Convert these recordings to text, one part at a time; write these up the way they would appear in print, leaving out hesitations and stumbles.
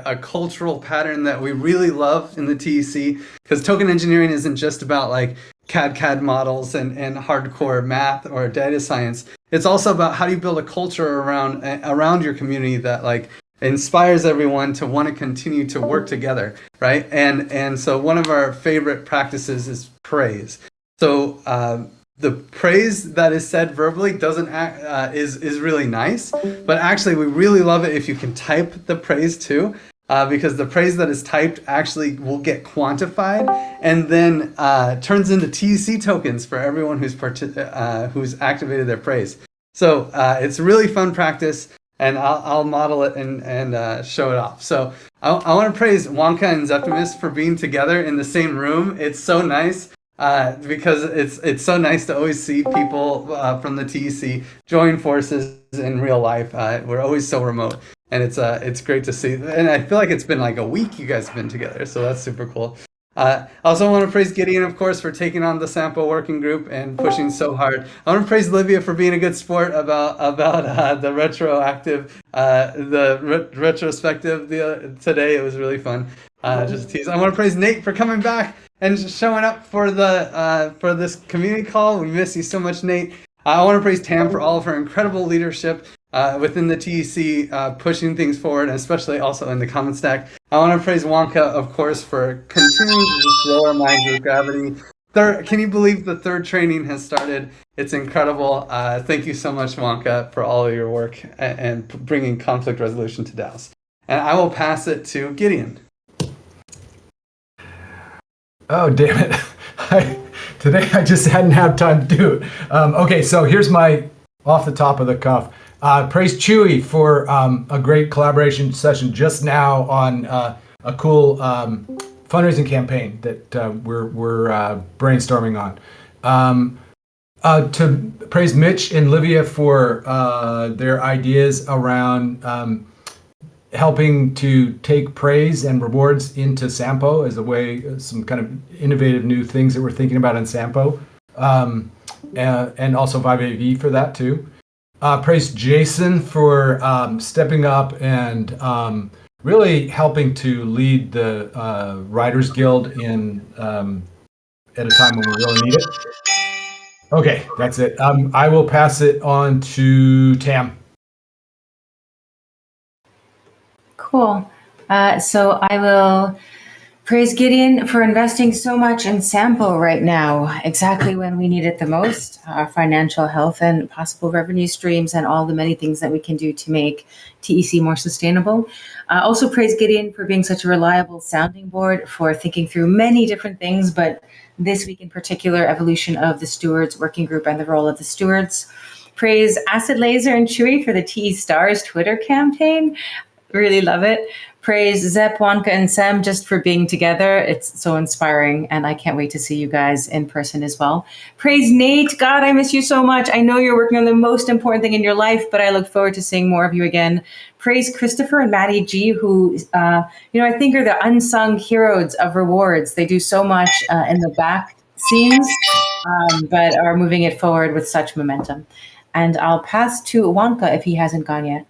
a cultural pattern that we really love in the TEC, because token engineering isn't just about like CAD models and hardcore math or data science. It's also about how do you build a culture around your community that like inspires everyone to want to continue to work together, right? And so one of our favorite practices is praise. So the praise that is said verbally doesn't is really nice, but actually we really love it if you can type the praise too, because the praise that is typed actually will get quantified and then turns into TEC tokens for everyone who's activated their praise. So it's a really fun practice, and I'll model it and show it off. So I want to praise Wonka and Zeptimus for being together in the same room. It's so nice. Because it's so nice to always see people from the TEC join forces in real life. We're always so remote, and it's great to see. And I feel like it's been like a week you guys have been together, so that's super cool. I also want to praise Gideon, of course, for taking on the Sampo working group and pushing so hard. I want to praise Livia for being a good sport about the retrospective today. It was really fun. Just tease. I want to praise Nate for coming back and showing up for this community call. We miss you so much, Nate. I want to praise Tam for all of her incredible leadership within the TEC, pushing things forward, and especially also in the comment stack. I want to praise Wonka, of course, for continuing to lower my group gravity. Can you believe the third training has started? It's incredible. Thank you so much, Wonka, for all of your work and bringing conflict resolution to DAOs. And I will pass it to Gideon. Oh, damn it. Today I just hadn't had time to do it. Okay, so here's my off the top of the cuff. Praise Chewy for a great collaboration session just now on a cool fundraising campaign that we're brainstorming on. To praise Mitch and Livia for their ideas around helping to take praise and rewards into Sampo as a way, some kind of innovative new things that we're thinking about in Sampo, and also Vive AV for that too. Praise Jason for stepping up and really helping to lead the Writers Guild in at a time when we really need it. Okay, that's it. I will pass it on to Tam. Cool. So I will praise Gideon for investing so much in Sampo right now, exactly when we need it the most, our financial health and possible revenue streams and all the many things that we can do to make TEC more sustainable. Also praise Gideon for being such a reliable sounding board, for thinking through many different things, but this week in particular, evolution of the Stewards working group and the role of the Stewards. Praise Acid Laser and Chewy for the TE Stars Twitter campaign. Really love it. Praise Zep, Wonka, and Sam just for being together. It's so inspiring, and I can't wait to see you guys in person as well. Praise Nate. God, I miss you so much. I know you're working on the most important thing in your life, but I look forward to seeing more of you again. Praise Christopher and Maddie G, who, I think are the unsung heroes of rewards. They do so much in the back scenes, but are moving it forward with such momentum. And I'll pass to Wonka if he hasn't gone yet.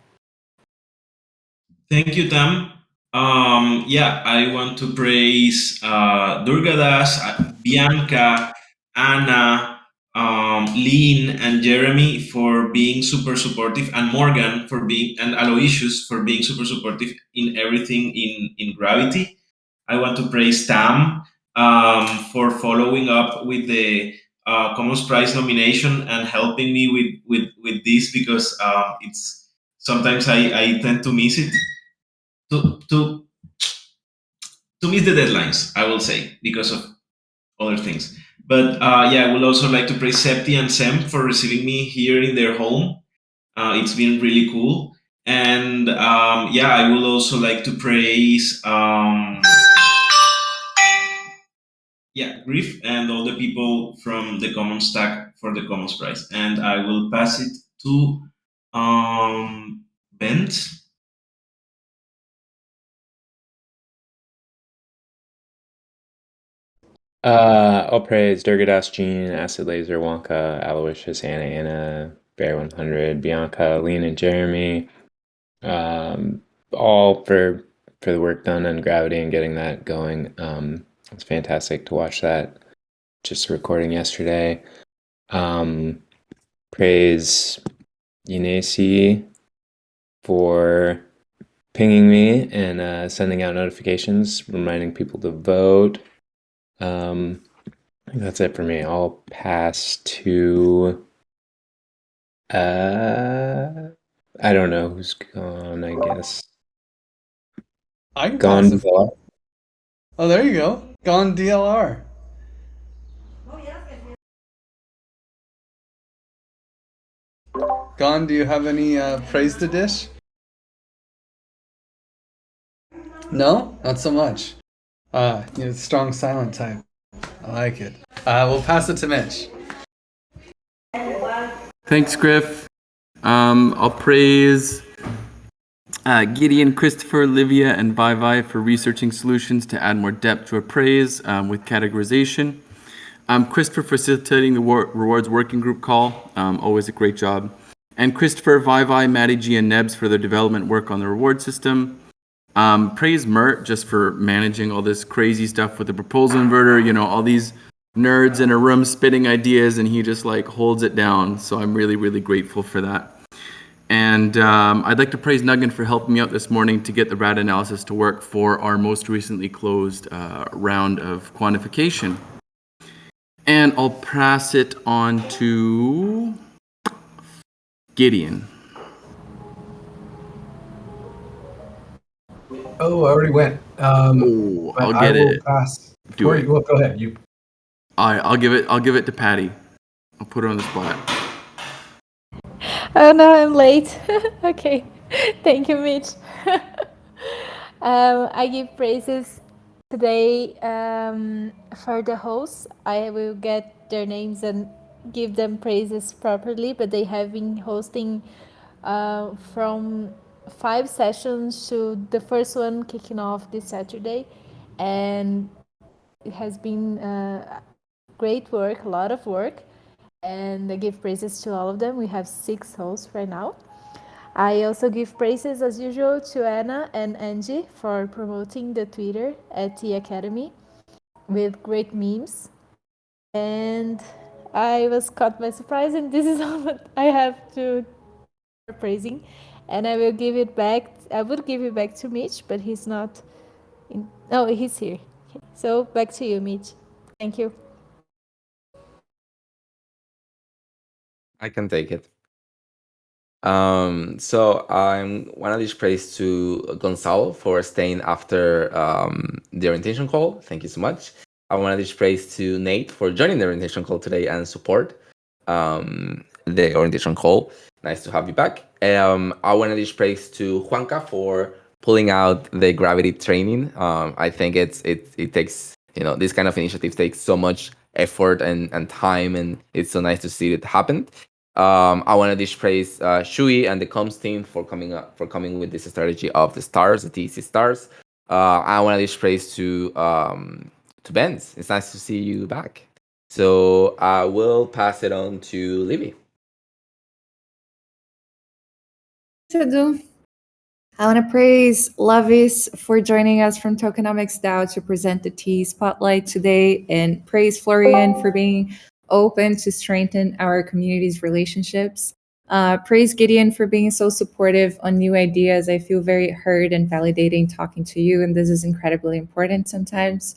Thank you, Tam. I want to praise Durgadas, Bianca, Anna, Lynn, and Jeremy for being super supportive, and Morgan and Aloysius for being super supportive in everything in Gravity. I want to praise Tam for following up with the Commons Prize nomination and helping me with this, because it's sometimes I tend to miss it. To miss the deadlines, I will say, because of other things. But I would also like to praise Septi and Sem for receiving me here in their home. It's been really cool. And I would also like to praise Griff and all the people from the Commons Stack for the Commons Prize. And I will pass it to Bent. I'll praise Durgadas, Jean, Acid Laser, Wonka, Aloysius, Anna, Bear 100, Bianca, Lean, and Jeremy, all for for the work done on Gravity and getting that going. It's fantastic to watch that. Just a recording yesterday. Praise Yunesi for pinging me and sending out notifications, reminding people to vote. I think that's it for me. I'll pass to I don't know who's gone, I guess. I can Gone. pass it. Oh, there you go. Gone DLR. Gone, do you have any praise to dish? No? Not so much. You're a strong silent type. I like it. We'll pass it to Mitch. Thanks, Griff. I'll praise Gideon, Christopher, Livia, and Vai for researching solutions to add more depth to a praise with categorization. Christopher for facilitating the rewards working group call. Always a great job. And Christopher, Vai, Maddie G, and Nebs for their development work on the reward system. Praise Mert just for managing all this crazy stuff with the proposal inverter. You know, all these nerds in a room spitting ideas, and he just like holds it down. So I'm really, really grateful for that. And I'd like to praise Nugget for helping me out this morning to get the RAD analysis to work for our most recently closed round of quantification. And I'll pass it on to Gideon. Oh, I already went. I'll get it. Pass. Do it. Well, go ahead. You. All right, I'll give it to Patty. I'll put her on the spot. Oh no, I'm late. Okay, thank you, Mitch. I give praises today for the hosts. I will get their names and give them praises properly, but they have been hosting from 5 sessions to the first one kicking off this Saturday, and it has been great work, a lot of work, and I give praises to all of them. We have 6 hosts right now. I also give praises as usual to Anna and Angie for promoting the Twitter at the Academy with great memes. And I was caught by surprise, and this is all what I have to praising. And I will give it back. I would give it back to Mitch, but he's not. Oh, he's here. So back to you, Mitch. Thank you. I can take it. So I want to give praise to Gonzalo for staying after the orientation call. Thank you so much. I want to give praise to Nate for joining the orientation call today and support the orientation call. Nice to have you back. I want to give praise to Juanca for pulling out the gravity training. I think it takes, this kind of initiative takes so much effort and time, and it's so nice to see it happen. I want to praise Shui and the comms team for coming with this strategy of the stars, the TEC stars. I want to praise to Benz. It's nice to see you back. So I will pass it on to Libby. I want to praise Lavis for joining us from TokenomicsDAO to present the T Spotlight today, and praise Florian for being open to strengthen our community's relationships. Praise Gideon for being so supportive on new ideas. I feel very heard and validating talking to you, and this is incredibly important sometimes.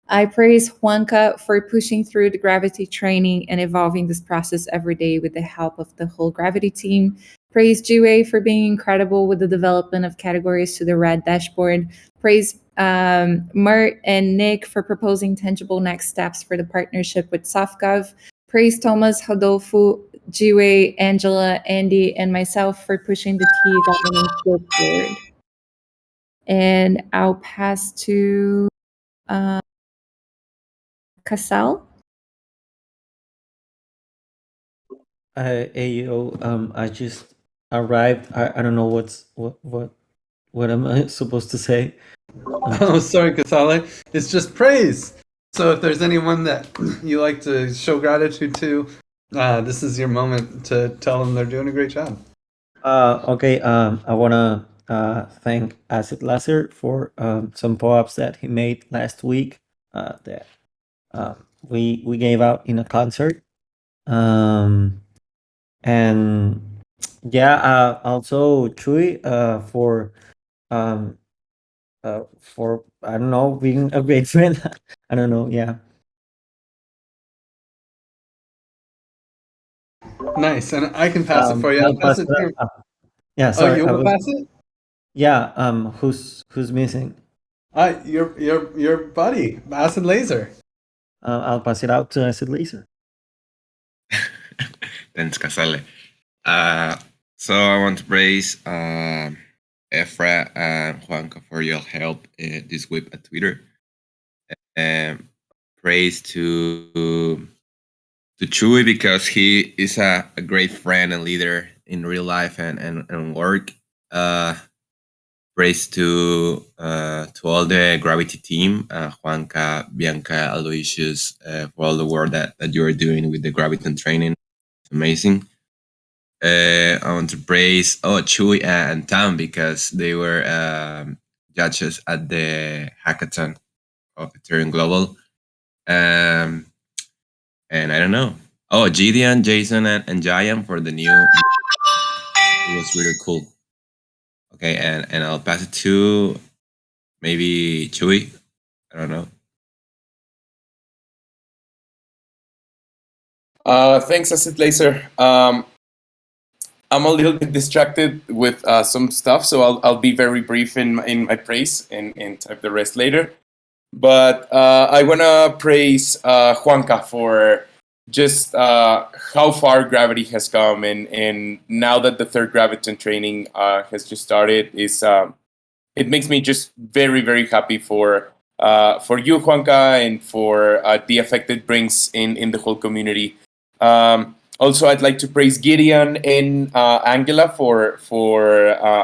I praise Juanca for pushing through the gravity training and evolving this process every day with the help of the whole gravity team. Praise Jue for being incredible with the development of categories to the RAD dashboard. Praise Mert and Nick for proposing tangible next steps for the partnership with SoftGov. Praise Thomas, Rodolfo, Jue, Angela, Andy, and myself for pushing the TE governance group forward. And I'll pass to Casal. I just arrived. I don't know what am I supposed to say. Oh, sorry, Casale. It's just praise. So if there's anyone that you like to show gratitude to, this is your moment to tell them they're doing a great job. Okay. I wanna thank Acid Laser for some POAPs that he made last week that we gave out in a concert. And yeah, also Chuy for I don't know, being a great friend. I don't know. Yeah. Nice, and I can pass it for you. I'll pass it to. Yeah. Oh, Sorry. you want to pass it? Yeah. Who's missing? Your buddy, Acid Laser. I'll pass it out to Acid Laser. Thanks, Casale. So I want to praise Efra and Juanca for your help this week at Twitter. Praise to Chuy because he is a great friend and leader in real life and work. Praise to all the Gravity team, Juanca, Bianca, Aloysius, for all the work that you are doing with the Gravity and training. It's amazing. I want to praise Chuy and Tam because they were judges at the hackathon of Ethereum Global. And I don't know. Oh, Gideon, Jason, and Jayan for the new. It was really cool. Okay, and I'll pass it to maybe Chuy. I don't know. Thanks, Acid Laser. I'm a little bit distracted with some stuff, so I'll be very brief in my praise and type the rest later. But I want to praise Juanca for just how far Gravity has come, and now that the third Graviton training has just started, it makes me just very, very happy for you, Juanca, and for the effect it brings in the whole community. Also, I'd like to praise Gideon and Angela for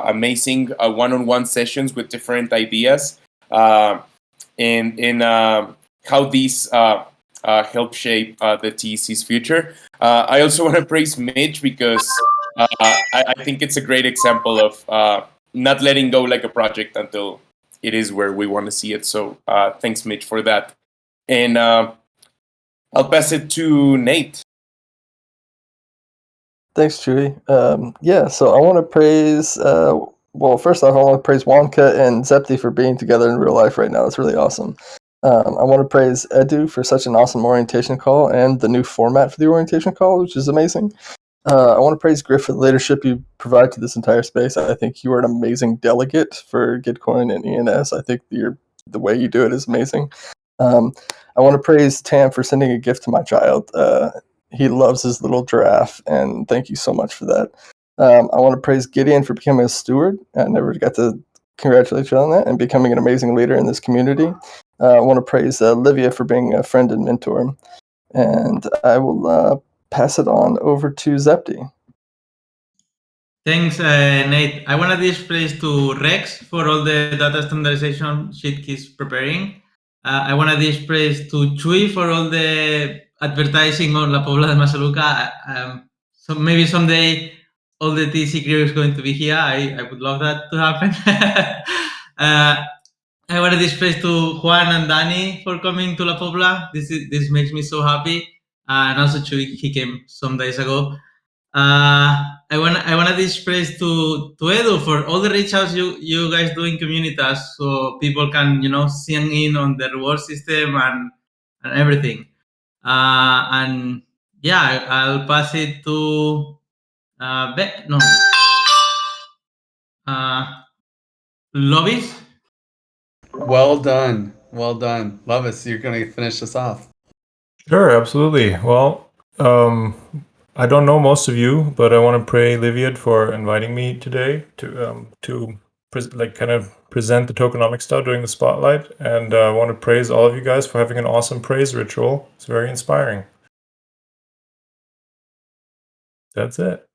amazing one-on-one sessions with different ideas, and how these help shape the TEC's future. I also want to praise Mitch because I think it's a great example of not letting go like a project until it is where we want to see it. So thanks, Mitch, for that. And I'll pass it to Nate. Thanks, Chewy. Yeah, so I want to praise, well, first off, I want to praise Wonka and Zepti for being together in real life right now. It's really awesome. I want to praise Edu for such an awesome orientation call and the new format for the orientation call, which is amazing. I want to praise Griff for the leadership you provide to this entire space. I think you are an amazing delegate for Gitcoin and ENS. I think the way you do it is amazing. I want to praise Tam for sending a gift to my child. He loves his little giraffe, and thank you so much for that. I want to praise Gideon for becoming a steward. I never got to congratulate you on that and becoming an amazing leader in this community. I want to praise Livia for being a friend and mentor. And I will pass it on over to Zepti. Thanks, Nate. I want to give praise to Rex for all the data standardization sheet he's preparing. I want to give praise to Chuy for all the advertising on La Pobla de Masaluca. So maybe someday all the TC crew is going to be here. I would love that to happen. I want to give praise to Juan and Danny for coming to La Pobla. This makes me so happy. And also Chuy, he came some days ago. I want to give praise to Edu for all the reach outs you guys do in Communitas, so people can sing in on the reward system and everything. And yeah, I'll pass it to Lobbies. Well done. Lovis, you're going to finish this off. Sure, absolutely. Well, I don't know most of you, but I want to praise Liviad for inviting me today to kind of present the TokenomicsDAO during the spotlight, and I want to praise all of you guys for having an awesome praise ritual. It's very inspiring. That's it.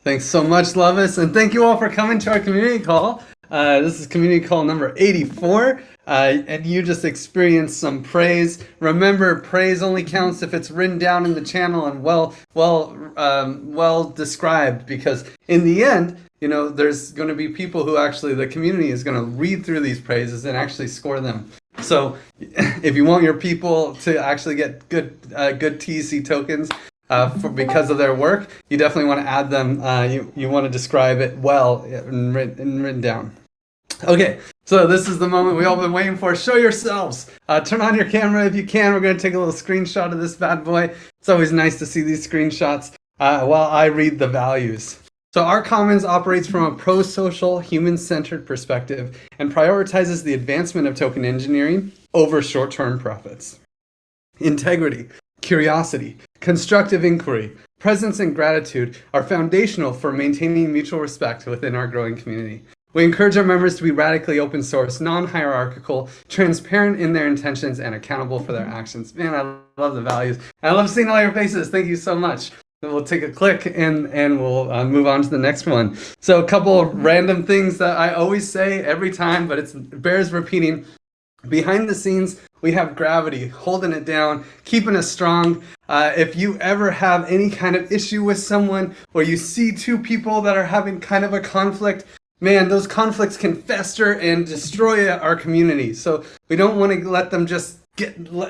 Thanks so much, Lovis, and thank you all for coming to our community call. This is community call number 84, and you just experienced some praise. Remember, praise only counts if it's written down in the channel and well described, because in the end, you know, there's going to be people who actually, the community is going to read through these praises and actually score them. So if you want your people to actually get good TEC tokens because of their work, you definitely want to add them. You want to describe it well and written down. Okay, so this is the moment we all been waiting for. Show yourselves. Turn on your camera if you can. We're going to take a little screenshot of this bad boy. It's always nice to see these screenshots while I read the values. So our Commons operates from a pro-social, human-centered perspective and prioritizes the advancement of token engineering over short-term profits. Integrity, curiosity, constructive inquiry, presence, and gratitude are foundational for maintaining mutual respect within our growing community. We encourage our members to be radically open source, non-hierarchical, transparent in their intentions, and accountable for their actions. Man, I love the values. I love seeing all your faces. Thank you so much. We'll take a click and we'll move on to the next one. So a couple of random things that I always say every time, but it bears repeating. Behind the scenes, we have gravity holding it down, keeping us strong. If you ever have any kind of issue with someone, or you see two people that are having kind of a conflict, man, those conflicts can fester and destroy our community. So we don't want to let them just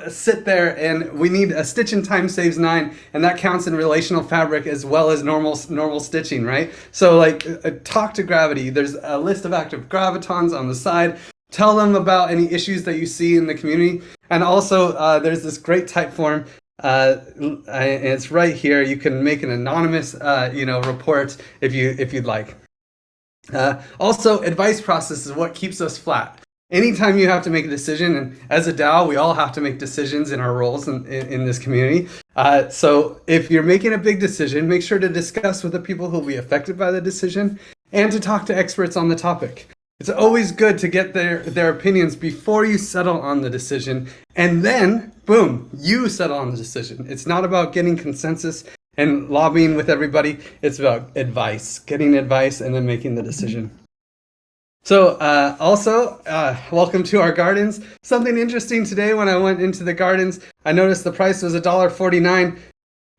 sit there, and we need a stitch in time saves 9, and that counts in relational fabric as well as normal stitching, right? So like talk to gravity. There's a list of active gravitons on the side. Tell them about any issues that you see in the community. And also there's this great type form. It's right here. You can make an anonymous report if you'd like. Also, advice process is what keeps us flat. Anytime you have to make a decision, and as a DAO, we all have to make decisions in our roles in this community. So if you're making a big decision, make sure to discuss with the people who will be affected by the decision and to talk to experts on the topic. It's always good to get their opinions before you settle on the decision, and then, boom, you settle on the decision. It's not about getting consensus and lobbying with everybody. It's about advice, getting advice, and then making the decision. So also, welcome to our gardens. Something interesting today when I went into the gardens, I noticed the price was $1.49.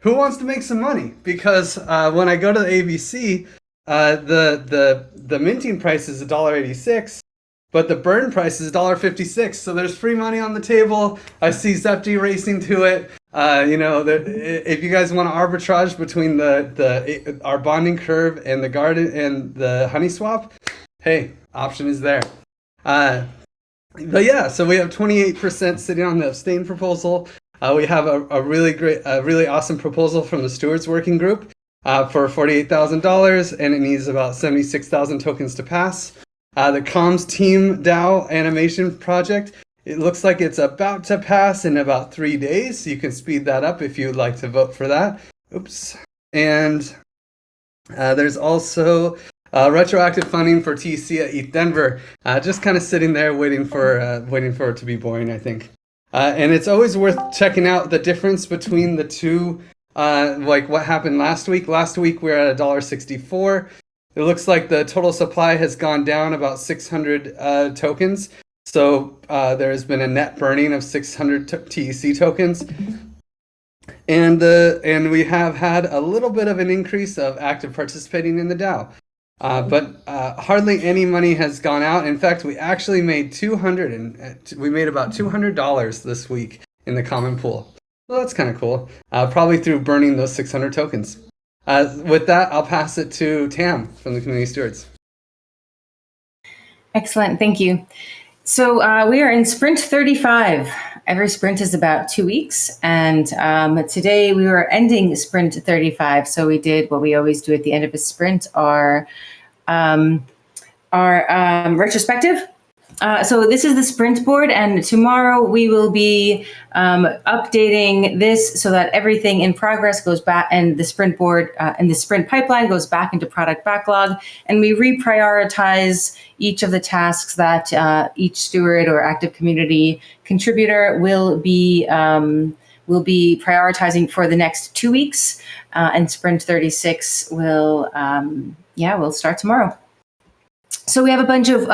Who wants to make some money? Because when I go to the ABC, the minting price is $1.86, but the burn price is $1.56. So there's free money on the table. I see Zepti racing to it. If you guys want to arbitrage between our bonding curve and the garden and the honey swap, hey, option is there. But yeah, so we have 28% sitting on the abstain proposal. We have a really awesome proposal from the Stewards working group for $48,000, and it needs about 76,000 tokens to pass. The Comms Team DAO animation project, it looks like it's about to pass in about 3 days. So you can speed that up if you'd like to vote for that. Oops. And there's also retroactive funding for TC at ETH Denver, just kind of sitting there waiting for it to be boring, I think. And it's always worth checking out the difference between the two, like what happened last week. Last week we were at $1.64. It looks like the total supply has gone down about 600 tokens. So there has been a net burning of 600 TEC tokens. And we have had a little bit of an increase of active participating in the DAO. But hardly any money has gone out. In fact, we actually made about $200 this week in the common pool. Well, that's kind of cool. Probably through burning those 600 tokens. With that, I'll pass it to Tam from the Community Stewards. Excellent, thank you. So we are in sprint 35. Every sprint is about 2 weeks, and today we were ending sprint 35. So we did what we always do at the end of a sprint, our retrospective. So this is the sprint board, and tomorrow we will be updating this so that everything in progress goes back, and the sprint board and the sprint pipeline goes back into product backlog, and we reprioritize each of the tasks that each steward or active community contributor will be prioritizing for the next 2 weeks, and sprint 36 will start tomorrow. So we have a bunch of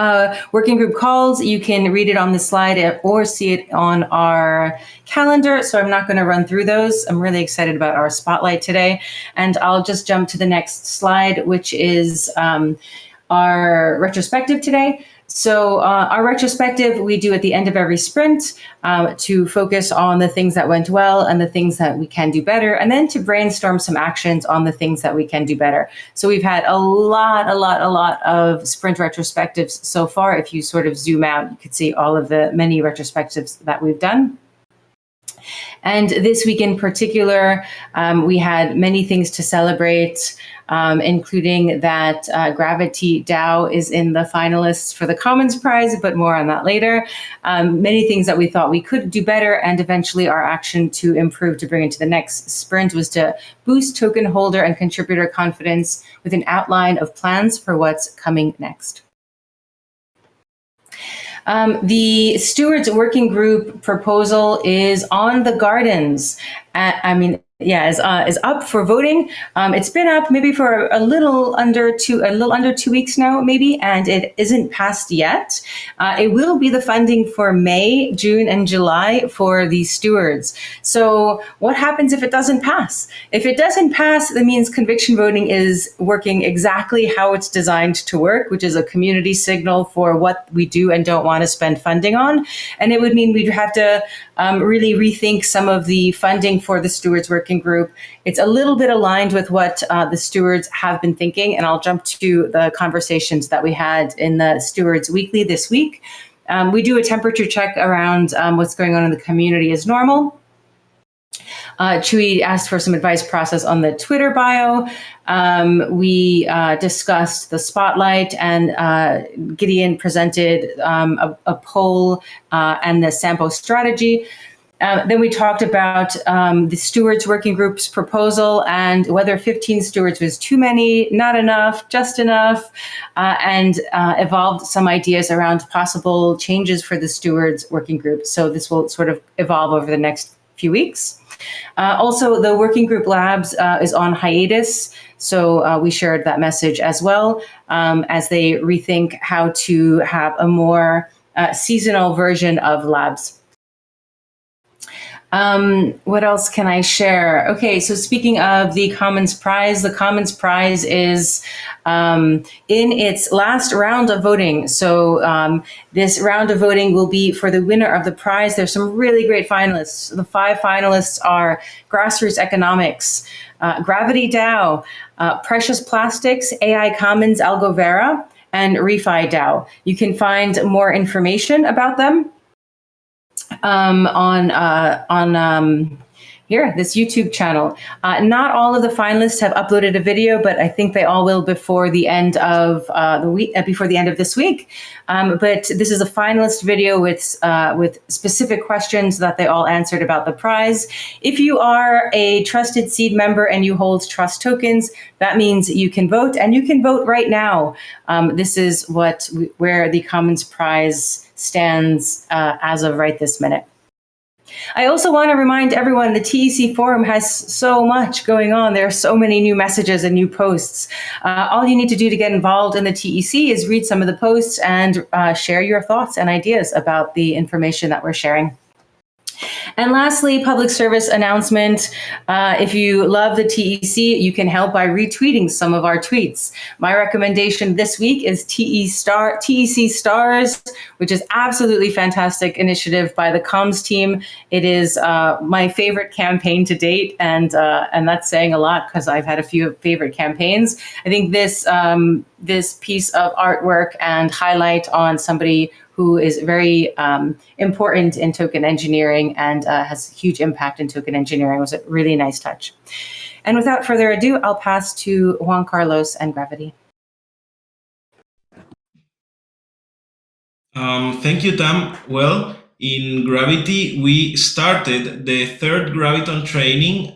working group calls. You can read it on the slide or see it on our calendar. So I'm not going to run through those. I'm really excited about our spotlight today. And I'll just jump to the next slide, which is our retrospective today. So our retrospective we do at the end of every sprint to focus on the things that went well and the things that we can do better, and then to brainstorm some actions on the things that we can do better. So we've had a lot of sprint retrospectives so far. If you sort of zoom out, you could see all of the many retrospectives that we've done. And this week in particular, we had many things to celebrate, including that GravityDAO is in the finalists for the Commons Prize, but more on that later. Many things that we thought we could do better, and eventually our action to improve to bring into the next sprint was to boost token holder and contributor confidence with an outline of plans for what's coming next. The Stewards Working Group proposal is on the gardens. Is up for voting. It's been up maybe for a little under 2 weeks now, maybe, and it isn't passed yet. It will be the funding for May, June, and July for the stewards. So what happens if it doesn't pass? If it doesn't pass, that means conviction voting is working exactly how it's designed to work, which is a community signal for what we do and don't want to spend funding on. And it would mean we'd have to really rethink some of the funding for the Stewards Working Group. It's a little bit aligned with what the stewards have been thinking, and I'll jump to the conversations that we had in the Stewards Weekly this week. We do a temperature check around what's going on in the community as normal. Chewy asked for some advice process on the Twitter bio. We discussed the spotlight, and Gideon presented a poll and the Sampo strategy. Then we talked about the Stewards Working Group's proposal and whether 15 stewards was too many, not enough, just enough, and evolved some ideas around possible changes for the Stewards Working Group. So this will sort of evolve over the next few weeks. Also, the Working Group Labs is on hiatus, so we shared that message as well as they rethink how to have a more seasonal version of labs. What else can I share? Okay, so speaking of the Commons Prize is in its last round of voting. So this round of voting will be for the winner of the prize. There's some really great finalists. The 5 finalists are Grassroots Economics, GravityDAO, Precious Plastics, AI Commons Algovera, and Refi DAO. You can find more information about them on this YouTube channel. Not all of the finalists have uploaded a video, but I think they all will before the end of before the end of this week. But this is a finalist video with specific questions that they all answered about the prize. If you are a trusted seed member and you hold trust tokens, that means you can vote, and you can vote right now. This is where the Commons Prize stands as of right this minute. I also want to remind everyone the TEC forum has so much going on. There are so many new messages and new posts. All you need to do to get involved in the TEC is read some of the posts and share your thoughts and ideas about the information that we're sharing. And lastly, public service announcement. If you love the TEC, you can help by retweeting some of our tweets. My recommendation this week is TEC Stars, which is absolutely fantastic initiative by the comms team. It is my favorite campaign to date, and that's saying a lot because I've had a few favorite campaigns. I think this piece of artwork and highlight on somebody who is very important in token engineering and has huge impact in token engineering. It was a really nice touch. And without further ado, I'll pass to Juan Carlos and Gravity. Thank you, Tam. Well, in Gravity, we started the 3rd Graviton training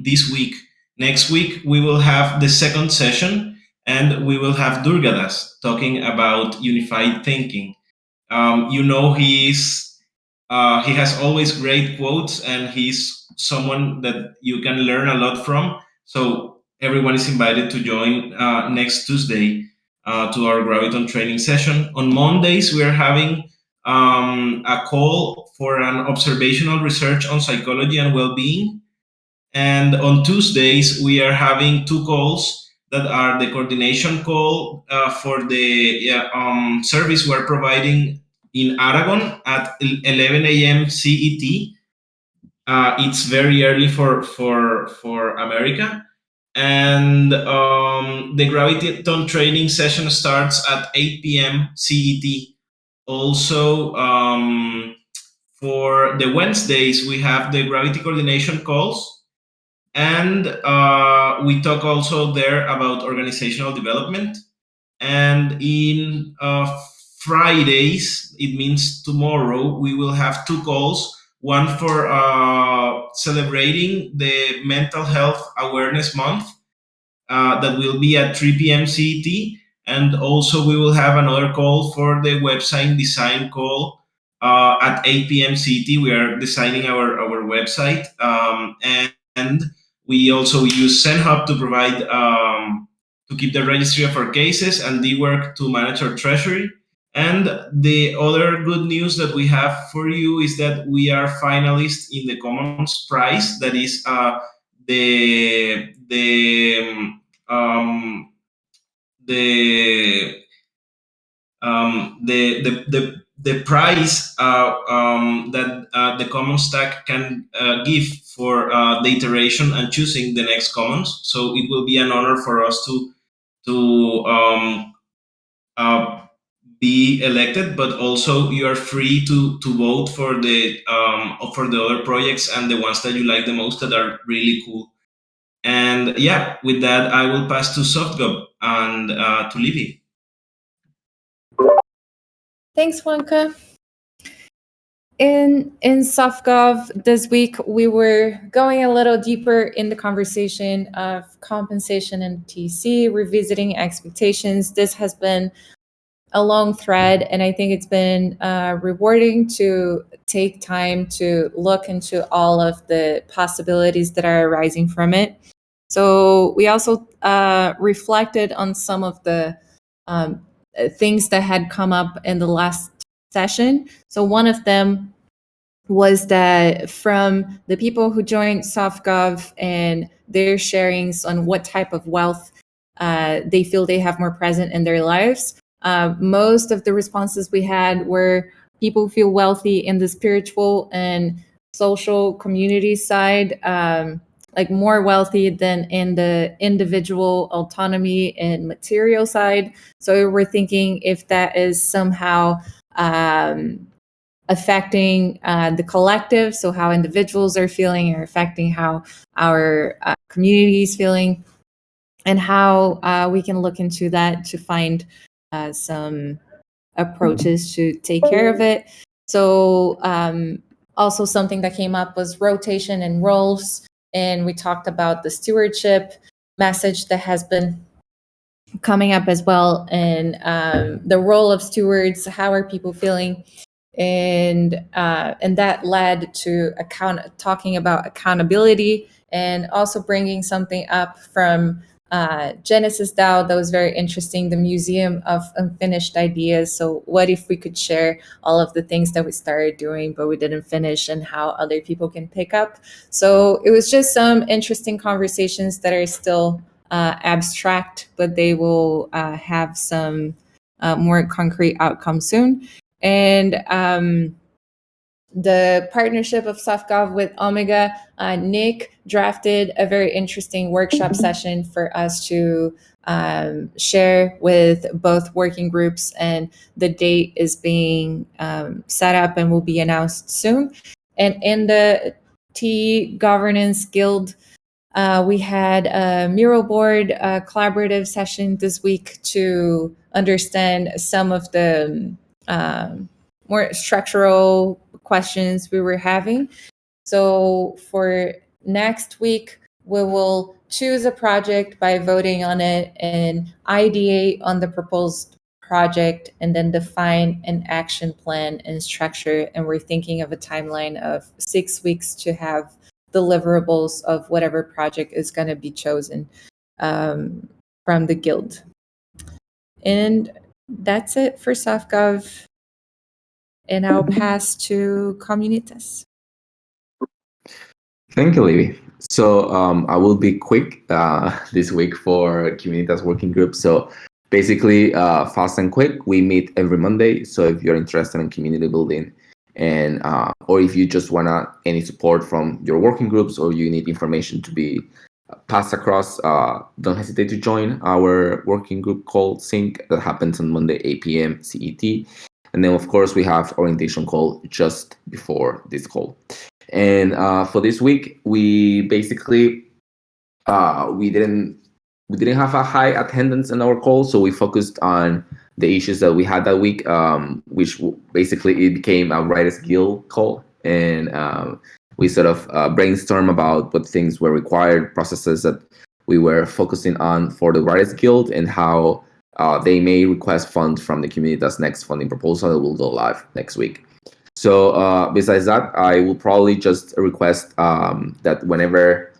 this week. Next week, we will have the 2nd session, and we will have Durgadas talking about unified thinking. He has always great quotes, and he's someone that you can learn a lot from. So everyone is invited to join next Tuesday. to our Graviton training session. On Mondays, we are having a call for an observational research on psychology and well-being. And on Tuesdays, we are having two calls that are the coordination call for the service we're providing in Aragon at 11 a.m. CET. It's very early for America. And the Graviton training session starts at 8 p.m. CET. Also, for the Wednesdays, we have the gravity coordination calls. And we talk also there about organizational development. And in Fridays, it means tomorrow, we will have two calls. One for celebrating the Mental Health Awareness Month that will be at 3 p.m. CET. And also we will have another call for the website design call at 8 p.m. CET. We are designing our website. And we also use SendHub to provide to keep the registry of our cases, and DWork to manage our treasury. And the other good news that we have for you is that we are finalists in the Commons Prize. That is the prize that the Commons stack can give for the iteration and choosing the next Commons. So it will be an honor for us to be elected, but also you are free to vote for the other projects and the ones that you like the most that are really cool. And yeah, with that, I will pass to SoftGov and to Livy. Thanks, Juanca. In SoftGov this week, we were going a little deeper in the conversation of compensation and TC, revisiting expectations. This has been a long thread, and I think it's been rewarding to take time to look into all of the possibilities that are arising from it. So we also reflected on some of the things that had come up in the last session. So one of them was that from the people who joined SoftGov and their sharings on what type of wealth they feel they have more present in their lives, most of the responses we had were people feel wealthy in the spiritual and social community side, like more wealthy than in the individual autonomy and material side. So we're thinking if that is somehow affecting the collective, so how individuals are feeling, or affecting how our community is feeling, and how we can look into that to find some approaches to take care of it. So also something that came up was rotation and roles, and we talked about the stewardship message that has been coming up as well, and the role of stewards, how are people feeling, and that led to talking about accountability, and also bringing something up from Genesis DAO that was very interesting, the Museum of Unfinished Ideas. So what if we could share all of the things that we started doing but we didn't finish, and how other people can pick up? So it was just some interesting conversations that are still abstract, but they will have some more concrete outcomes soon. And the partnership of SoftGov with Omega, Nick drafted a very interesting workshop session for us to share with both working groups, and the date is being set up and will be announced soon. And in the TE Governance Guild, we had a mural board collaborative session this week to understand some of the more structural questions we were having. So for next week, we will choose a project by voting on it and ideate on the proposed project, and then define an action plan and structure. And we're thinking of a timeline of 6 weeks to have deliverables of whatever project is going to be chosen from the guild. And that's it for SoftGov. And I'll pass to Communitas. Thank you, Libby. So I will be quick this week for Communitas working group. So basically, fast and quick. We meet every Monday. So if you're interested in community building, and or if you just wanna any support from your working groups, or you need information to be passed across, don't hesitate to join our working group called Sync that happens on Monday 8 p.m. CET. And then of course we have orientation call just before this call. And for this week, we basically we didn't have a high attendance in our call, so we focused on the issues that we had that week, which basically it became a Writers Guild call, and we sort of brainstorm about what things were required, processes that we were focusing on for the Writers Guild, and how they may request funds from the Communitas next funding proposal that will go live next week. So besides that, I will probably just request that whenever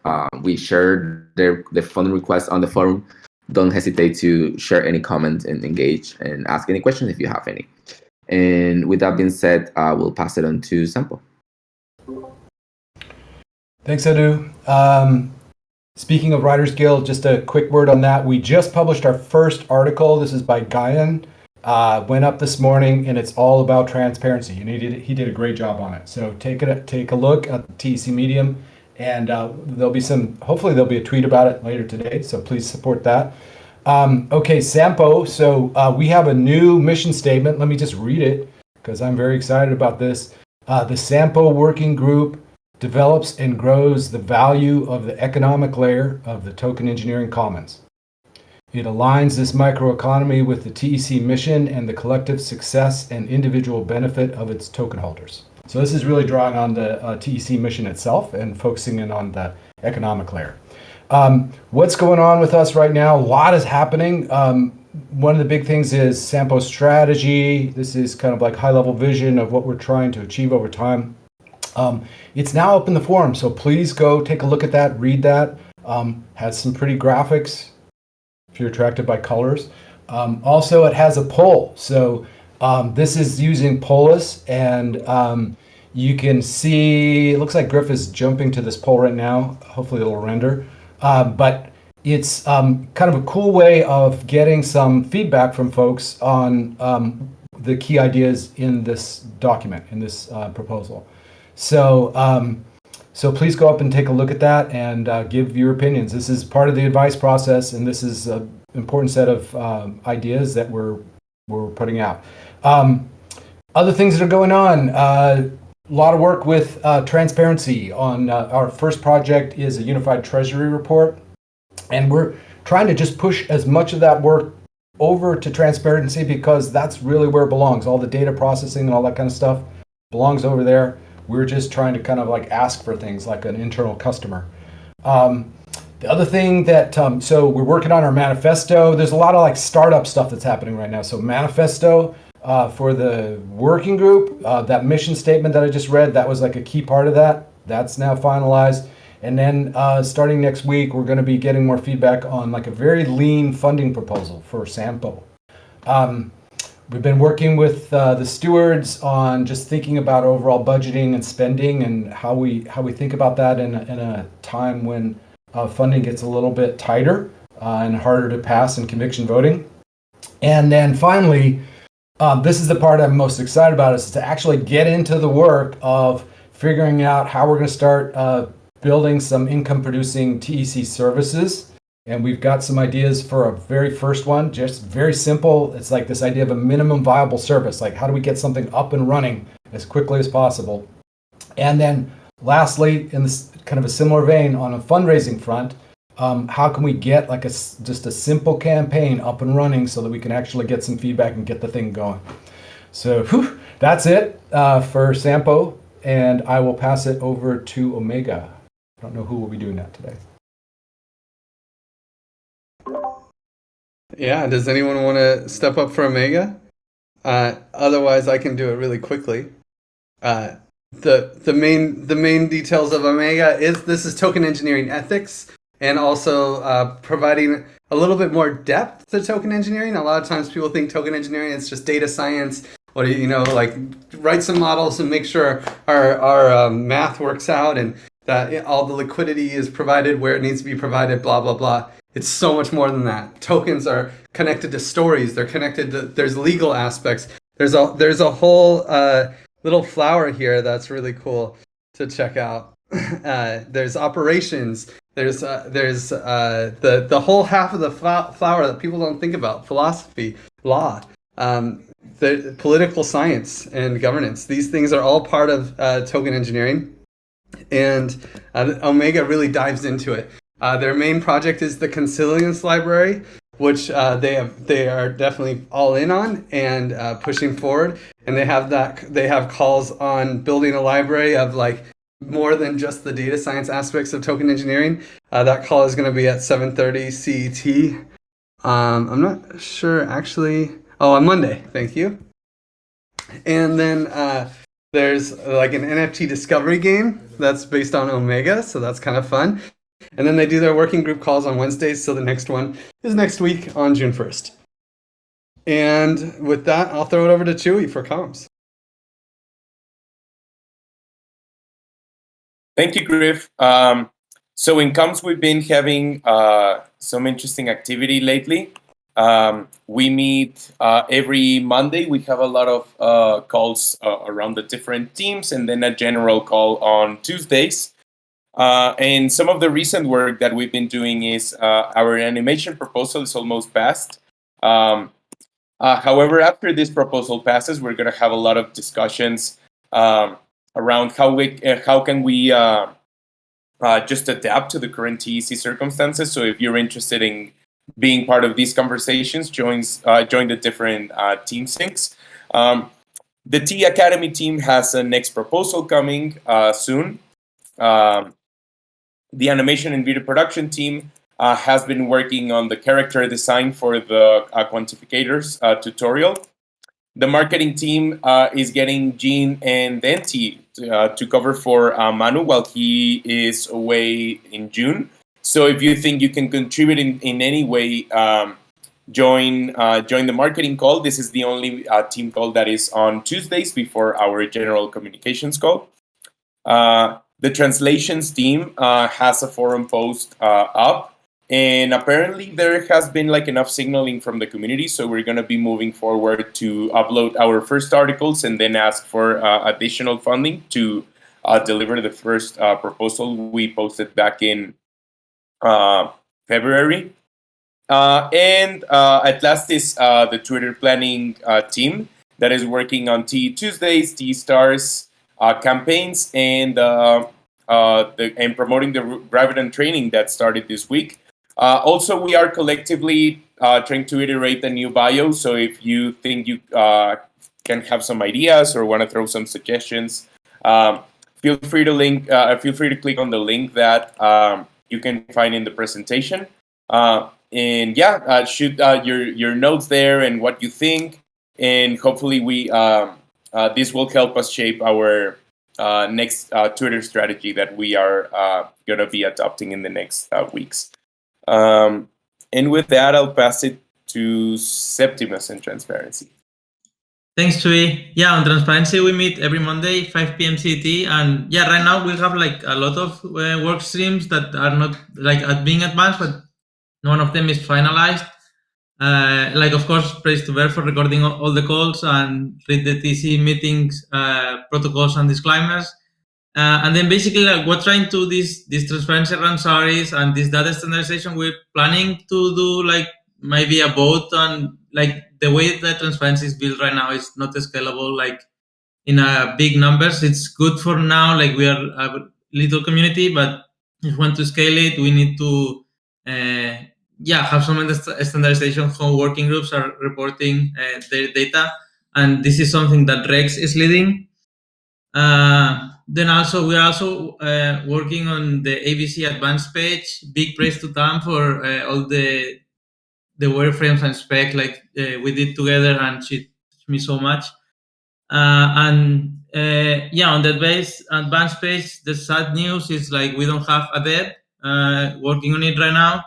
we share the funding request on the forum, don't hesitate to share any comment and engage and ask any questions if you have any. And with that being said, I will pass it on to Sampo. Thanks, Edu. Speaking of Writers Guild, just a quick word on that. We just published our first article. This is by Guyan. Went up this morning, and it's all about transparency, and he did a great job on it. So take a look at the TEC Medium, and hopefully there'll be a tweet about it later today. So please support that. Okay, Sampo. So we have a new mission statement. Let me just read it because I'm very excited about this. The Sampo Working Group develops and grows the value of the economic layer of the token engineering commons. It aligns this microeconomy with the TEC mission and the collective success and individual benefit of its token holders. So this is really drawing on the TEC mission itself and focusing in on the economic layer. What's going on with us right now? A lot is happening. One of the big things is Sampo's strategy. This is kind of like high-level vision of what we're trying to achieve over time. It's now up in the forum, so please go take a look at that, read that. Has some pretty graphics if you're attracted by colors. Also, it has a poll. So this is using Polis, and you can see, it looks like Griff is jumping to this poll right now. Hopefully it'll render. But it's kind of a cool way of getting some feedback from folks on the key ideas in this document, in this proposal. So please go up and take a look at that and give your opinions. This is part of the advice process, and this is an important set of ideas that we're putting out. Other things that are going on, a lot of work with transparency on our first project is a unified treasury report, and we're trying to just push as much of that work over to transparency because that's really where it belongs. All the data processing and all that kind of stuff belongs over there. We're just trying to kind of like ask for things like an internal customer. The other thing that, so we're working on our manifesto. There's a lot of like startup stuff that's happening right now. So manifesto for the working group, that mission statement that I just read, that was like a key part of that. That's now finalized. And then starting next week, we're going to be getting more feedback on like a very lean funding proposal for Sampo. We've been working with the stewards on just thinking about overall budgeting and spending and how we think about that in a time when funding gets a little bit tighter and harder to pass in conviction voting. And then finally, this is the part I'm most excited about, is to actually get into the work of figuring out how we're going to start building some income-producing TEC services. And we've got some ideas for a very first one, just very simple. It's like this idea of a minimum viable service. Like, how do we get something up and running as quickly as possible? And then lastly, in this kind of a similar vein, on a fundraising front, how can we get like just a simple campaign up and running so that we can actually get some feedback and get the thing going? So that's it for Sampo, and I will pass it over to Omega. I don't know who will be doing that today. Yeah, does anyone want to step up for Omega? Otherwise, I can do it really quickly. The main details of Omega is this is token engineering ethics, and also providing a little bit more depth to token engineering. A lot of times people think token engineering is just data science, or like write some models and make sure our math works out and that all the liquidity is provided where it needs to be provided, blah, blah, blah. It's so much more than that. Tokens are connected to stories. They're connected to, there's legal aspects. There's a whole little flower here that's really cool to check out. There's operations. There's the whole half of the flower that people don't think about: philosophy, law, the political science, and governance. These things are all part of token engineering, and Omega really dives into it. Their main project is the Consilience Library, which they are definitely all in on and pushing forward. And they have calls on building a library of like more than just the data science aspects of token engineering. That call is going to be at 7:30 CET. I'm not sure actually. Oh, on Monday. Thank you. And then there's like an NFT discovery game that's based on Omega, so that's kind of fun. And then they do their working group calls on Wednesdays, so the next one is next week on June 1st. And with that, I'll throw it over to Chewy for comms. Thank you, Griff. So in comms, we've been having some interesting activity lately. We meet every Monday. We have a lot of calls around the different teams, and then a general call on Tuesdays. And some of the recent work that we've been doing is our animation proposal is almost passed. However, after this proposal passes, we're going to have a lot of discussions around how can we just adapt to the current TEC circumstances. So if you're interested in being part of these conversations, join the different team syncs. The T Academy team has a next proposal coming soon. The animation and video production team has been working on the character design for the quantificators tutorial. The marketing team is getting Jean and Denti to cover for Manu while he is away in June. So if you think you can contribute in any way, join the marketing call. This is the only team call that is on Tuesdays before our general communications call. The translations team has a forum post up, and apparently there has been like enough signaling from the community, so we're going to be moving forward to upload our first articles and then ask for additional funding to deliver the first proposal we posted back in February. And at last is the Twitter planning team that is working on T Tuesdays, T Stars campaigns, and promoting the Graviton training that started this week. Also, we are collectively trying to iterate the new bio. So if you think you can have some ideas or want to throw some suggestions, feel free to click on the link that you can find in the presentation. And yeah, shoot your notes there and what you think, and hopefully this will help us shape our next Twitter strategy that we are going to be adopting in the next weeks. And with that, I'll pass it to Septimus in transparency. Thanks, Chewy. Yeah, on transparency, we meet every Monday, 5 p.m. CT. And yeah, right now we have like a lot of work streams that are not like being advanced, but none of them is finalized. Like, of course, praise to Bear for recording all the calls and read the TC meetings, protocols and disclaimers. And then basically, like, we're trying to do this transparency run SARIs and this data standardization. We're planning to do like maybe a vote on like the way that transparency is built right now is not scalable like in big numbers. It's good for now, like we are a little community, but if we want to scale it, we need to have some standardization how working groups are reporting their data, and this is something that Rex is leading. Then also we're also working on the ABC advanced page. Big praise to Tam for all the wireframes and spec like we did together, and she taught me so much. On the advanced page, the sad news is like we don't have a dev. working on it right now.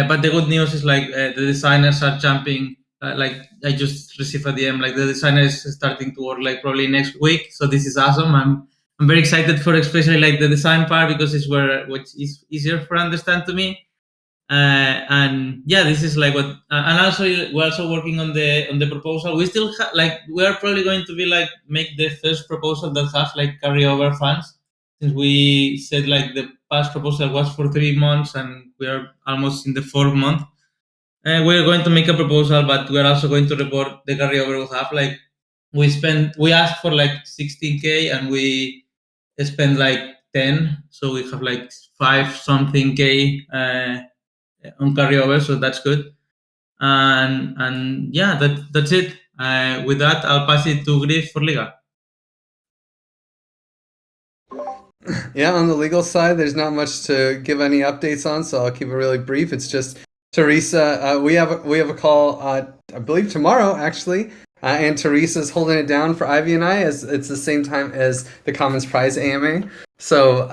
But the good news is like the designers are jumping. Like I just received a DM, like the designer is starting to work like probably next week. So this is awesome. I'm very excited for especially like the design part because it's which is easier for understand to me. And yeah, this is like what. And also we're also working on the proposal. We still we are probably going to be like make the first proposal that has like carryover funds, since we said like the past proposal was for 3 months and we are almost in the 4th month. We're going to make a proposal, but we're also going to report the carryover we have. Like we asked for like 16K and we spent like 10, so we have like 5 something K on carryover, so that's good. And yeah, that's it. With that, I'll pass it to Griff for legal. Yeah, on the legal side, there's not much to give any updates on, so I'll keep it really brief. It's just Teresa. We have a call, I believe tomorrow actually, and Teresa's holding it down for Ivy and I, as it's the same time as the Commons Prize AMA. So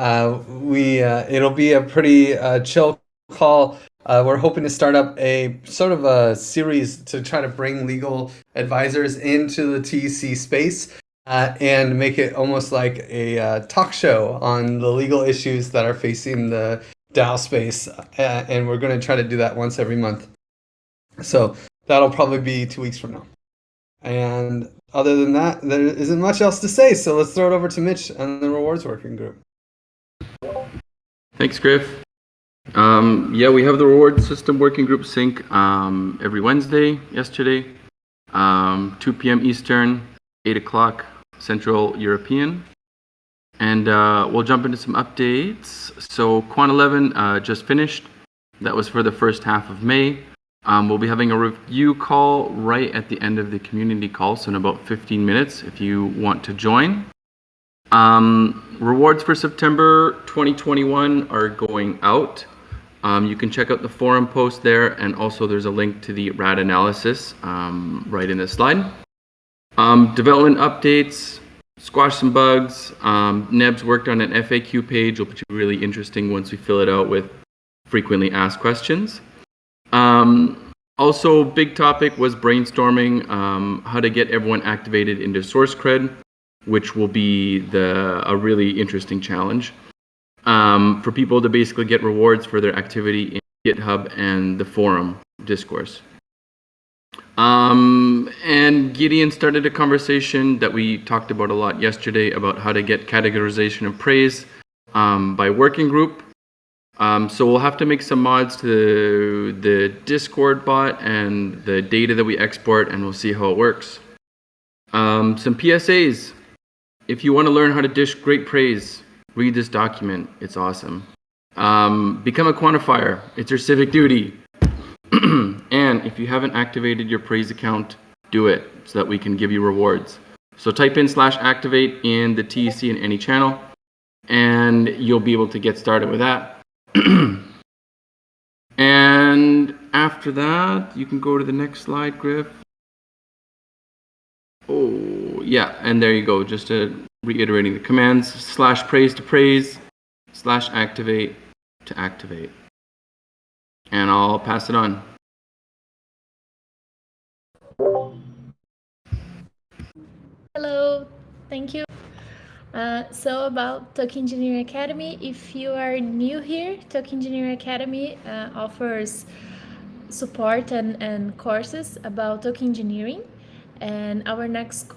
it'll be a pretty chill call. We're hoping to start up a sort of a series to try to bring legal advisors into the TEC space. And make it almost like a talk show on the legal issues that are facing the DAO space. And we're going to try to do that once every month. So that'll probably be 2 weeks from now. And other than that, there isn't much else to say. So let's throw it over to Mitch and the Rewards Working Group. Thanks, Griff. Yeah, we have the Reward System Working Group sync every Wednesday, yesterday, 2 p.m. Eastern, 8 o'clock Central European. And we'll jump into some updates. So Quant 11 just finished. That was for the first half of May. We'll be having a review call right at the end of the community call, so in about 15 minutes if you want to join. Rewards for September 2021 are going out. You can check out the forum post there, and also there's a link to the RAD analysis right in this slide. Development updates, squash some bugs. Neb's worked on an FAQ page, which will be really interesting once we fill it out with frequently asked questions. Also, big topic was brainstorming how to get everyone activated into SourceCred, which will be a really interesting challenge for people to basically get rewards for their activity in GitHub and the forum discourse. And Gideon started a conversation that we talked about a lot yesterday about how to get categorization of praise by working group. So we'll have to make some mods to the Discord bot and the data that we export, and we'll see how it works. Some PSAs. If you want to learn how to dish great praise, read this document. It's awesome. Become a quantifier. It's your civic duty. And if you haven't activated your praise account, do it so that we can give you rewards. So type in /activate in the TEC in any channel, and you'll be able to get started with that. And after that, you can go to the next slide, Griff. Oh, yeah, and there you go. Just reiterating the commands: /praise to praise, /activate to activate. And I'll pass it on. Hello, thank you. So about TOK Engineering Academy, if you are new here, TOK Engineering Academy offers support and courses about TOK engineering. And our next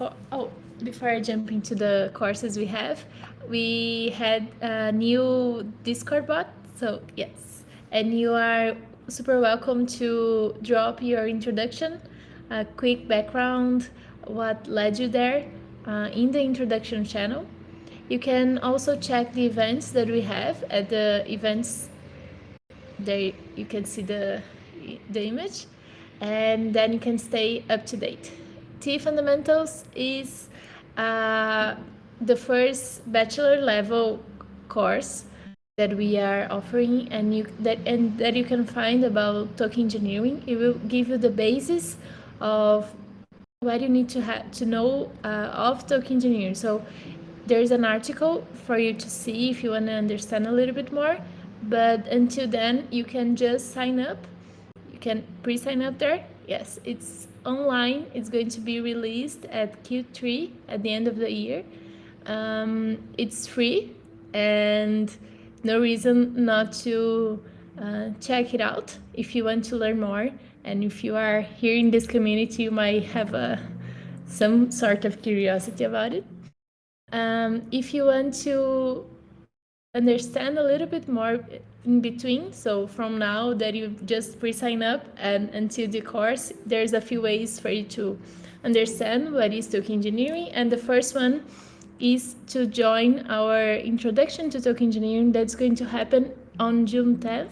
before I jump into the courses we had a new Discord bot, so yes, and you are super welcome to drop your introduction, a quick background, what led you there in the introduction channel. You can also check the events that we have at the events. There you can see the image, and then you can stay up to date. T Fundamentals is the first bachelor level course that we are offering, and that you can find about TOK engineering. It will give you the basis of what you need to know of TOK engineering. So there's an article for you to see if you want to understand a little bit more, But until then, you can just sign up. You can pre-sign up there. Yes, it's online. It's going to be released at Q3 at the end of the year. It's free and no reason not to check it out if you want to learn more. And if you are here in this community, you might have some sort of curiosity about it. If you want to understand a little bit more in between, so from now that you just pre-sign up and until the course, there's a few ways for you to understand what is token engineering. And the first one is to join our introduction to token engineering that's going to happen on June 10th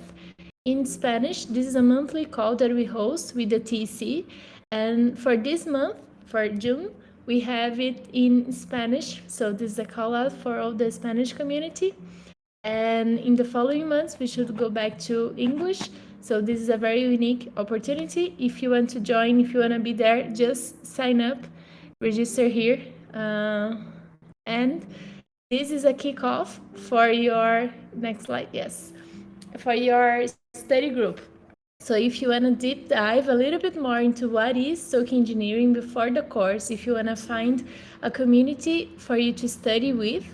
in Spanish. This is a monthly call that we host with the TEC, and for this month, for June, we have it in Spanish, so this is a call out for all the Spanish community. And in the following months, we should go back to English. So this is a very unique opportunity. If you want to join, if you want to be there, just sign up, register here. And this is a kickoff for your, next slide, yes, for your study group. So if you want to deep dive a little bit more into what is token engineering before the course, if you want to find a community for you to study with,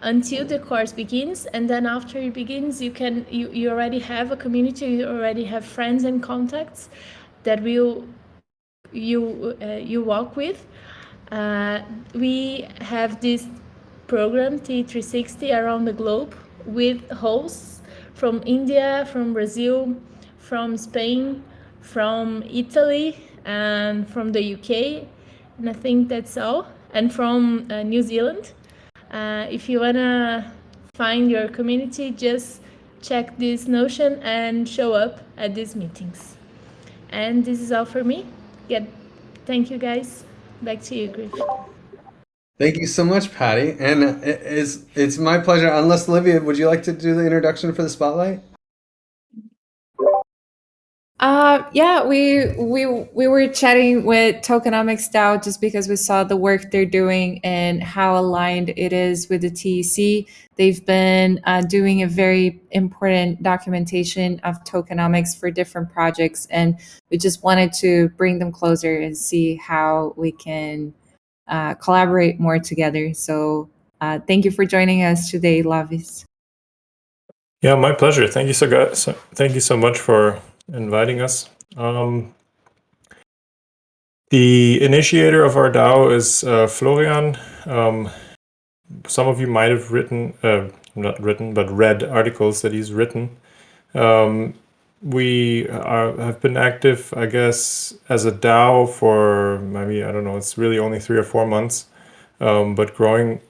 until the course begins, and then after it begins, you already have a community, you already have friends and contacts that you walk with. We have this program T360 around the globe with hosts from India, from Brazil, from Spain, from Italy, and from the UK, and I think that's all, and from New Zealand. If you wanna find your community, just check this Notion and show up at these meetings. And this is all for me. Thank you guys. Back to you, Griff. Thank you so much, Patty. And it's my pleasure. Unless Olivia, would you like to do the introduction for the spotlight? Yeah, we were chatting with TokenomicsDAO just because we saw the work they're doing and how aligned it is with the TEC. They've been doing a very important documentation of tokenomics for different projects, and we just wanted to bring them closer and see how we can collaborate more together. So thank you for joining us today, Lavis. Yeah, my pleasure. Thank you so much for inviting us. The initiator of our DAO is Florian. Some of you might have read articles that he's written. We have been active, I guess, as a DAO for maybe, I don't know, it's really only 3 or 4 months, but growing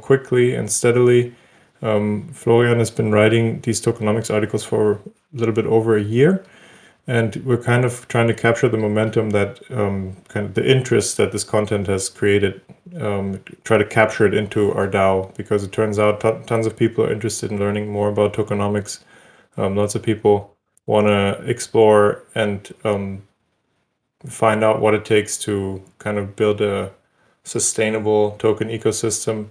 quickly and steadily. Florian has been writing these tokenomics articles for a little bit over a year, and we're kind of trying to capture the momentum that kind of the interest that this content has created, try to capture it into our DAO, because it turns out tons of people are interested in learning more about tokenomics. Lots of people want to explore and find out what it takes to kind of build a sustainable token ecosystem.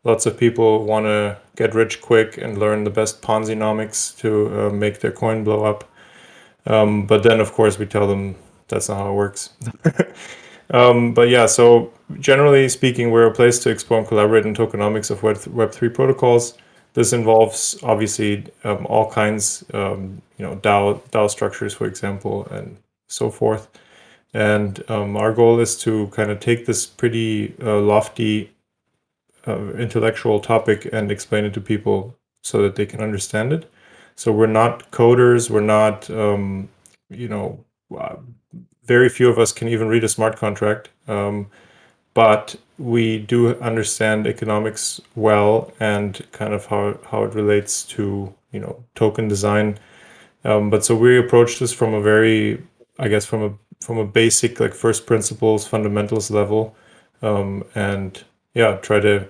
Lots of people want to get rich quick and learn the best Ponzi-nomics to make their coin blow up. But then, of course, we tell them that's not how it works. But yeah, so generally speaking, we're a place to explore and collaborate in tokenomics of Web3 protocols. This involves, obviously, all kinds, DAO structures, for example, and so forth. And our goal is to kind of take this pretty lofty intellectual topic and explain it to people so that they can understand it. So we're not coders, we're not, very few of us can even read a smart contract, but we do understand economics well and kind of how it relates to, token design. But so we approach this from a very, I guess, from a basic, like, first principles, fundamentals level, and yeah, try to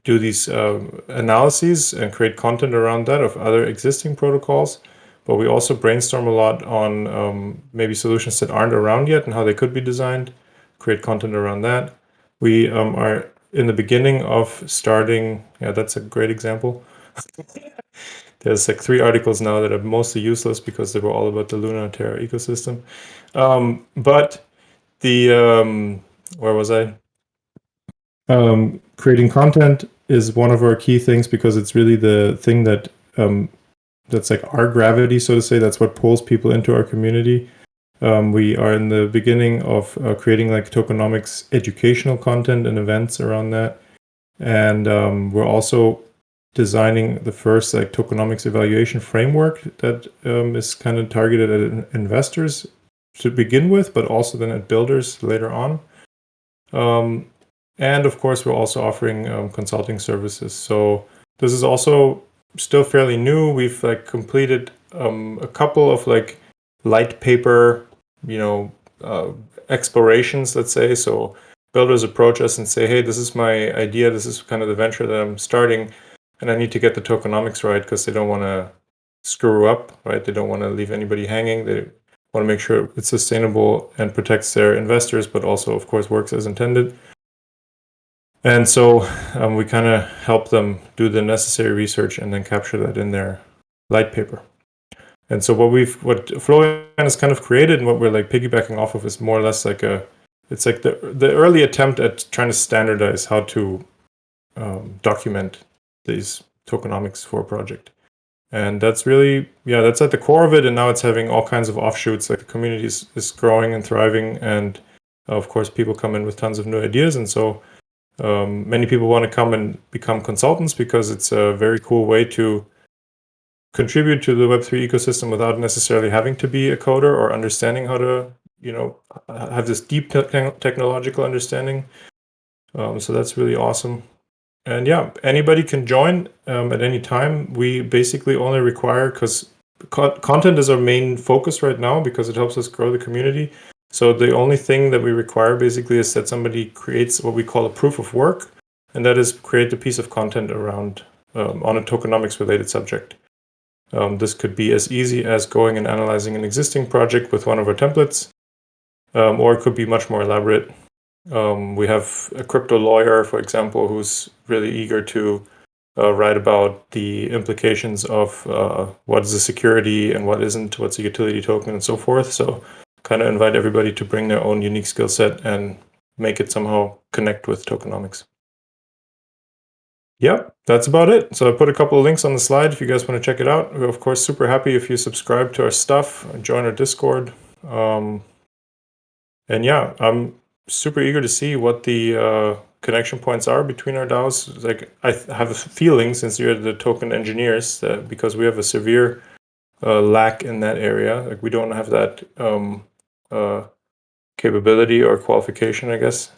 do these analyses and create content around that of other existing protocols. But we also brainstorm a lot on maybe solutions that aren't around yet and how they could be designed, create content around that. We are in the beginning of starting, yeah, that's a great example. There's like 3 articles now that are mostly useless because they were all about the Lunar Terra ecosystem. But the where was I? Creating content is one of our key things because it's really the thing that that's like our gravity, so to say. That's what pulls people into our community. We are in the beginning of creating like tokenomics educational content and events around that, and we're also designing the first like tokenomics evaluation framework that is kind of targeted at investors to begin with, but also then at builders later on. And of course, we're also offering consulting services. So this is also still fairly new. We've like completed a couple of like light paper, explorations, let's say. So builders approach us and say, hey, this is my idea. This is kind of the venture that I'm starting. And I need to get the tokenomics right because they don't want to screw up, right? They don't want to leave anybody hanging. They want to make sure it's sustainable and protects their investors, but also, of course, works as intended. And so we kind of help them do the necessary research and then capture that in their light paper. And so what Florian has kind of created and what we're like piggybacking off of is more or less like it's like the early attempt at trying to standardize how to document these tokenomics for a project. And that's really, that's at the core of it. And now it's having all kinds of offshoots, like the community is growing and thriving. And of course, people come in with tons of new ideas. And so many people want to come and become consultants because it's a very cool way to contribute to the Web3 ecosystem without necessarily having to be a coder or understanding how to, have this deep technological understanding. So that's really awesome. And anybody can join at any time. We basically only require, because content is our main focus right now because it helps us grow the community. So the only thing that we require basically is that somebody creates what we call a proof of work, and that is create a piece of content around on a tokenomics related subject. This could be as easy as going and analyzing an existing project with one of our templates, or it could be much more elaborate. We have a crypto lawyer, for example, who's really eager to write about the implications of what is a security and what isn't, what's a utility token, and so forth. So kind of invite everybody to bring their own unique skill set and make it somehow connect with tokenomics. Yep, that's about it. So I put a couple of links on the slide if you guys want to check it out. We're, of course, super happy if you subscribe to our stuff, join our Discord. And I'm super eager to see what the connection points are between our DAOs. Like, I have a feeling, since you're the token engineers, that because we have a severe lack in that area, like we don't have that capability or qualification, I guess.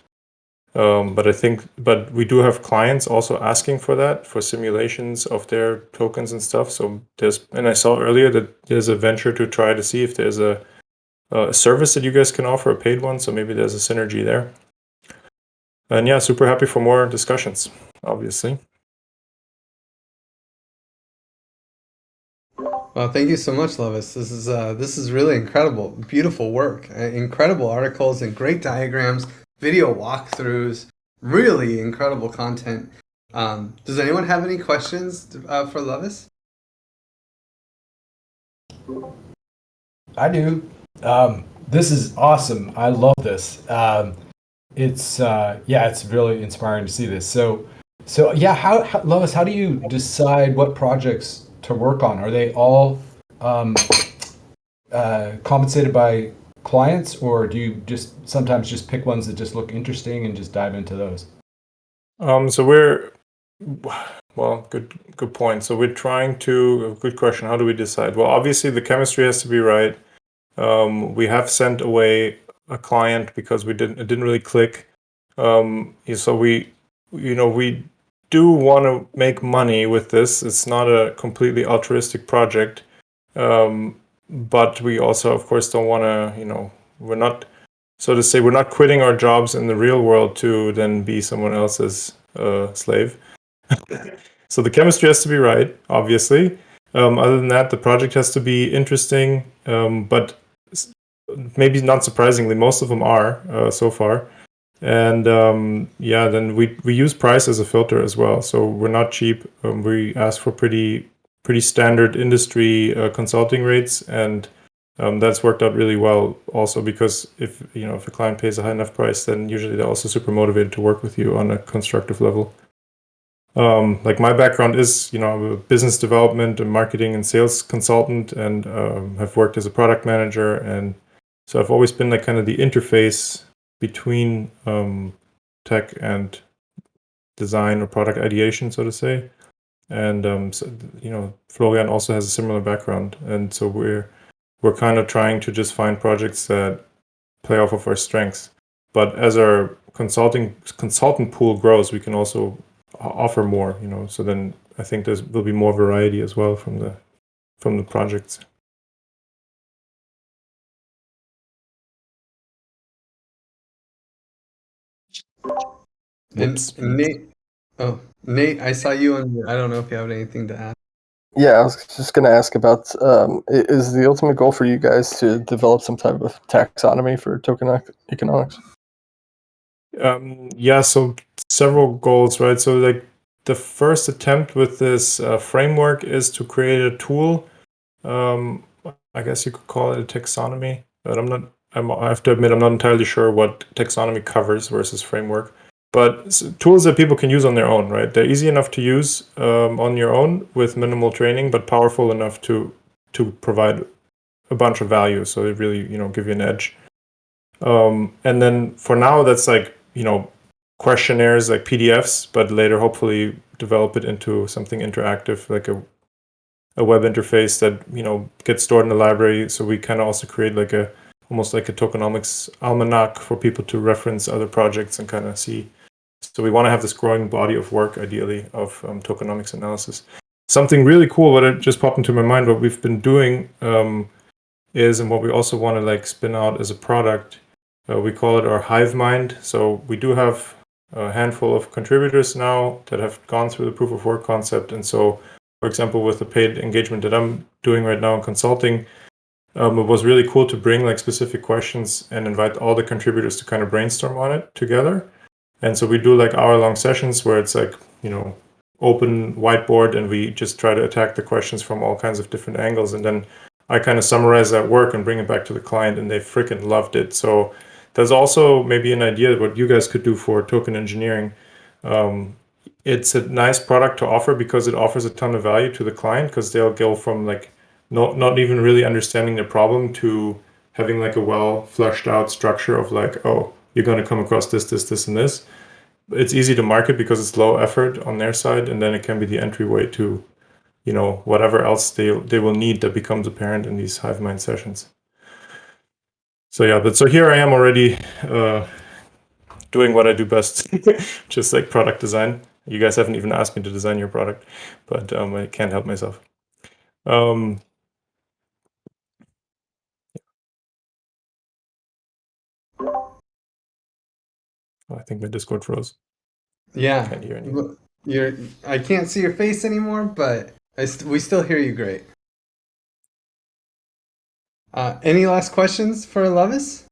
But we do have clients also asking for that, for simulations of their tokens and stuff. So and I saw earlier that there's a venture to try to see if there's a service that you guys can offer, a paid one. So maybe there's a synergy there. And super happy for more discussions, obviously. Well, thank you so much, Lovis. This is really incredible, beautiful work, incredible articles and great diagrams, video walkthroughs, really incredible content. Does anyone have any questions for Lovis? I do. This is awesome. I love this. It's really inspiring to see this. So how Lovis, how do you decide what projects to work on? Are they all compensated by clients, or do you sometimes just pick ones that just look interesting and just dive into those? Good point. So we're trying to, good question. How do we decide? Well, obviously the chemistry has to be right. We have sent away a client because it didn't really click. So we do want to make money with this. It's not a completely altruistic project. But we also, of course, don't want to, we're not, so to say, we're not quitting our jobs in the real world to then be someone else's slave. So the chemistry has to be right, obviously. Other than that, the project has to be interesting, but maybe not surprisingly, most of them are so far. And then we use price as a filter as well. So we're not cheap. We ask for pretty standard industry consulting rates, and that's worked out really well. Also because if a client pays a high enough price, then usually they're also super motivated to work with you on a constructive level. Like my background is, I'm a business development and marketing and sales consultant, and have worked as a product manager, and so I've always been like kind of the interface between tech and design or product ideation, so to say. And Florian also has a similar background, and so we're kind of trying to just find projects that play off of our strengths. But as our consultant pool grows, we can also offer more. So then I think will be more variety as well from the projects. And Nate, I saw you on. I don't know if you have anything to add. Yeah, I was just going to ask about, is the ultimate goal for you guys to develop some type of taxonomy for token economics? So several goals, right? So like the first attempt with this framework is to create a tool. I guess you could call it a taxonomy, but I have to admit, I'm not entirely sure what taxonomy covers versus framework. But tools that people can use on their own, right? They're easy enough to use on your own with minimal training, but powerful enough to provide a bunch of value. So they really, give you an edge. And then for now, that's like, questionnaires like PDFs, but later hopefully develop it into something interactive, like a web interface that, gets stored in the library. So we kind of also create like almost like a tokenomics almanac for people to reference other projects and kind of see. So we want to have this growing body of work, ideally, of tokenomics analysis. Something really cool, what just popped into my mind, what we've been doing is, and what we also want to like spin out as a product, we call it our hive mind. So we do have a handful of contributors now that have gone through the proof of work concept. And so, for example, with the paid engagement that I'm doing right now in consulting, it was really cool to bring like specific questions and invite all the contributors to kind of brainstorm on it together. And so we do like hour-long sessions where it's like, open whiteboard, and we just try to attack the questions from all kinds of different angles. And then I kind of summarize that work and bring it back to the client, and they freaking loved it. So there's also maybe an idea of what you guys could do for token engineering. It's a nice product to offer because it offers a ton of value to the client, because they'll go from like not even really understanding the problem to having like a well fleshed out structure of like, oh, you're going to come across this, and this. It's easy to market because it's low effort on their side, and then it can be the entryway to, whatever else they will need that becomes apparent in these hive mind sessions. So yeah, but so here I am already doing what I do best, just like product design. You guys haven't even asked me to design your product, but I can't help myself. I think my Discord froze. Yeah, Can't hear anything. I can't see your face anymore, but we still hear you great. Any last questions for Levis?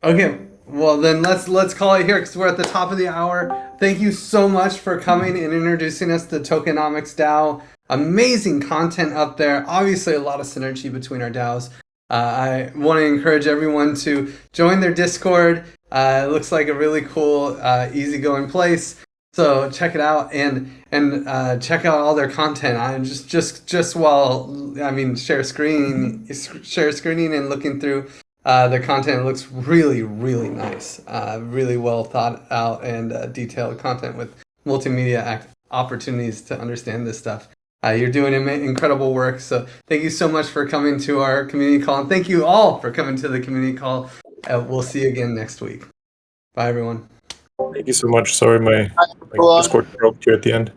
Okay, well then let's call it here because we're at the top of the hour. Thank you so much for coming and introducing us to TokenomicsDAO. Amazing content up there. Obviously, a lot of synergy between our DAOs. I want to encourage everyone to join their Discord. It looks like a really cool, easygoing place. So check it out and check out all their content. I just while share screening and looking through the content, it looks really, really nice. Really well thought out and detailed content with multimedia opportunities to understand this stuff. You're doing incredible work. So thank you so much for coming to our community call. And thank you all for coming to the community call. We'll see you again next week. Bye, everyone. Thank you so much. Sorry, my Discord broke here at the end.